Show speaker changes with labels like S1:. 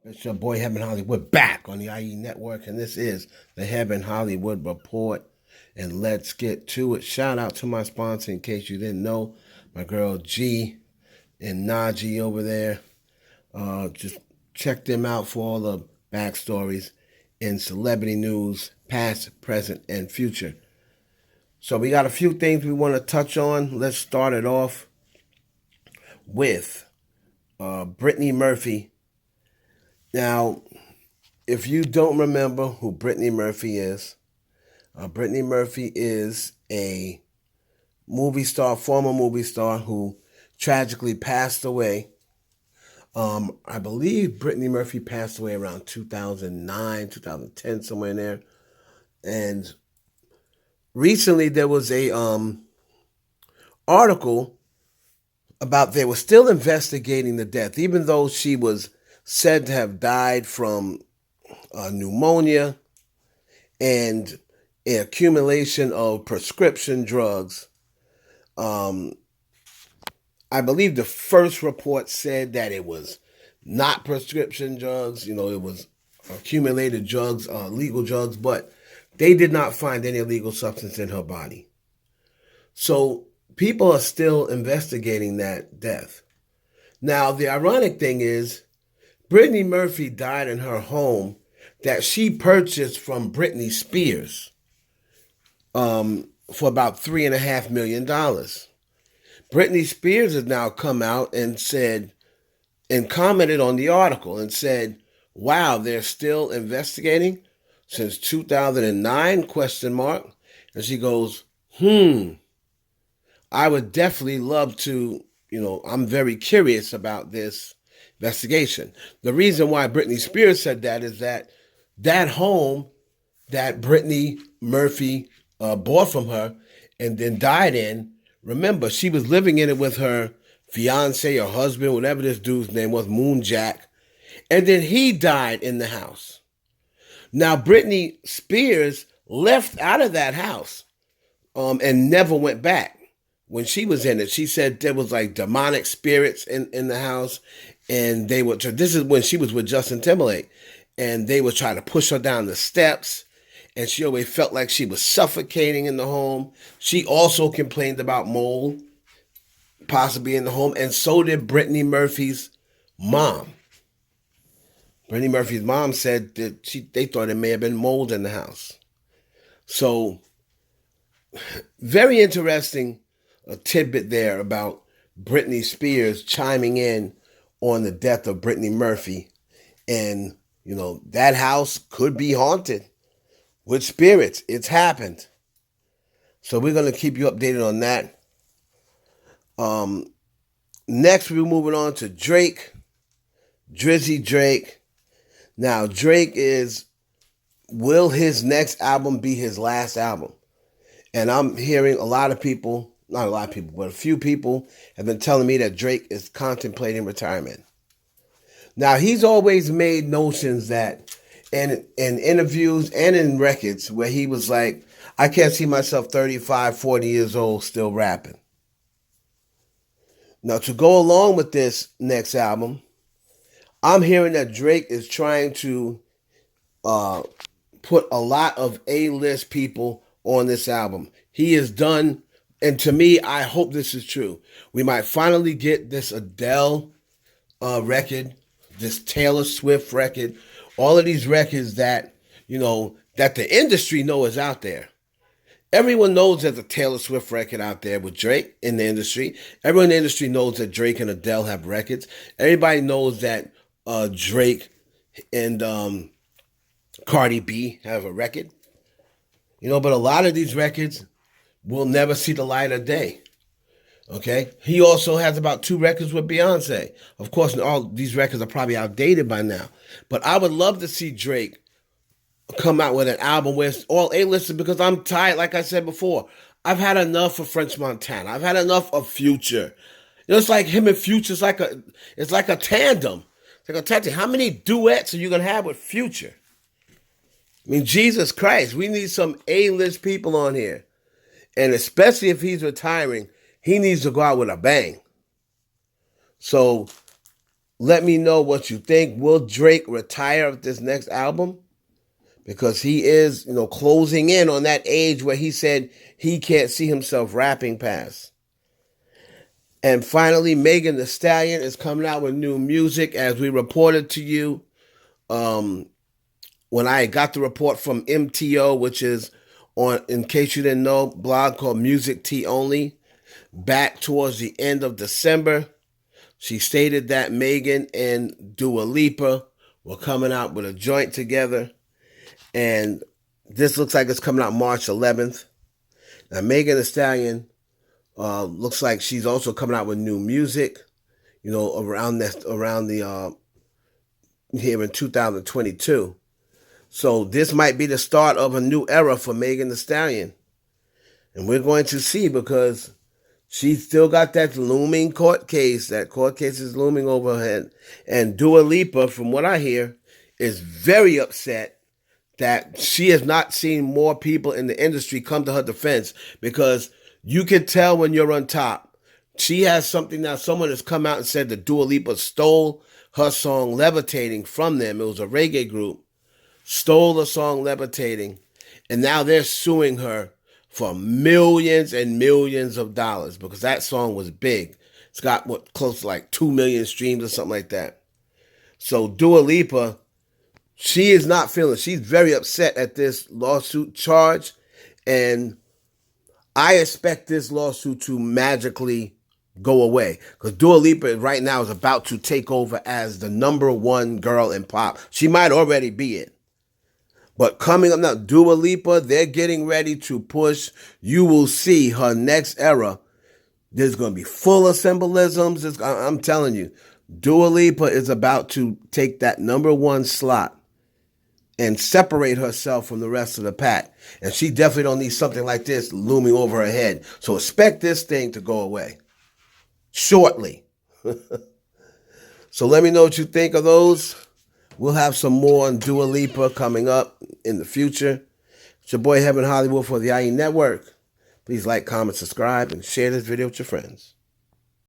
S1: It's your boy Heaven Hollywood back on the IE Network, and this is the Heaven Hollywood Report. And let's get to it. Shout out to my sponsor, in case you didn't know, my girl G and Najee over there. Just check them out for all the backstories in celebrity news, past, present, and future. So we got a few things we want to touch on. Let's start it off with Brittany Murphy. Now, if you don't remember who Britney Murphy is, Britney Murphy is a movie star, former movie star who tragically passed away. I believe Britney Murphy passed away around 2009, 2010, somewhere in there. And recently there was a article about they were still investigating the death, even though she was said to have died from pneumonia and an accumulation of prescription drugs. I believe the first report said that it was not prescription drugs, it was accumulated drugs, legal drugs, but they did not find any illegal substance in her body. So people are still investigating that death. Now, the ironic thing is, Britney Murphy died in her home that she purchased from Britney Spears for about $3.5 million. Britney Spears has now come out and said, and commented on the article and said, wow, they're still investigating since 2009, question mark. And she goes, I would definitely love to, I'm very curious about this investigation. The reason why Britney Spears said that is that home that Britney Murphy bought from her and then died in, remember, she was living in it with her fiance or husband, whatever this dude's name was, Moon Jack, and then he died in the house. Now, Britney Spears left out of that house and never went back. When she was in it, she said there was like demonic spirits in the house, and they were. This is when she was with Justin Timberlake, and they were trying to push her down the steps, and she always felt like she was suffocating in the home. She also complained about mold, possibly in the home, and so did Britney Murphy's mom. Britney Murphy's mom said that they thought it may have been mold in the house. So, very interesting tidbit there about Britney Spears chiming in on the death of Britney Murphy. And, that house could be haunted with spirits. It's happened. So we're going to keep you updated on that. Next, we're moving on to Drake. Drizzy Drake. Now, will his next album be his last album? And I'm hearing a lot of people, not a lot of people, but a few people have been telling me that Drake is contemplating retirement. Now, he's always made notions that in interviews and in records where he was like, I can't see myself 35, 40 years old still rapping. Now, to go along with this next album, I'm hearing that Drake is trying to put a lot of A-list people on this album. He is done, and to me, I hope this is true. We might finally get this Adele record, this Taylor Swift record, all of these records that, that the industry knows is out there. Everyone knows there's a Taylor Swift record out there with Drake in the industry. Everyone in the industry knows that Drake and Adele have records. Everybody knows that Drake and Cardi B have a record. But a lot of these records will never see the light of day. Okay? He also has about 2 records with Beyonce. Of course, all these records are probably outdated by now. But I would love to see Drake come out with an album where it's all A-listers, because I'm tired, like I said before. I've had enough of French Montana. I've had enough of Future. It's like him and Future. It's like a tandem. It's like a tandem. How many duets are you going to have with Future? I mean, Jesus Christ, we need some A-list people on here. And especially if he's retiring, he needs to go out with a bang. So Let me know what you think. Will Drake retire with this next album? Because he is, closing in on that age where he said he can't see himself rapping past. And finally, Megan Thee Stallion is coming out with new music, as we reported to you. When I got the report from MTO, which is on, in case you didn't know, blog called Music Tea Only, back towards the end of December, she stated that Megan and Dua Lipa were coming out with a joint together. And this looks like it's coming out March 11th. Now, Megan Thee Stallion looks like she's also coming out with new music, around the here in 2022. So this might be the start of a new era for Megan Thee Stallion. And we're going to see, because she's still got that looming court case. That court case is looming over her head. And Dua Lipa, from what I hear, is very upset that she has not seen more people in the industry come to her defense, because you can tell when you're on top. She has something now. Someone has come out and said that Dua Lipa stole her song Levitating from them. It was a reggae group. Stole the song Levitating. And now they're suing her for millions and millions of dollars, because that song was big. It's got close to like 2 million streams or something like that. So Dua Lipa, she is not feeling. She's very upset at this lawsuit charge, and I expect this lawsuit to magically go away, because Dua Lipa right now is about to take over as the #1 girl in pop. She might already be it. But coming up now, Dua Lipa, they're getting ready to push. You will see her next era. There's going to be full of symbolisms. I'm telling you, Dua Lipa is about to take that #1 slot and separate herself from the rest of the pack. And she definitely don't need something like this looming over her head. So expect this thing to go away shortly. So let me know what you think of those. We'll have some more on Dua Lipa coming up in the future. It's your boy Heaven Hollywood for the IE Network. Please like, comment, subscribe, and share this video with your friends.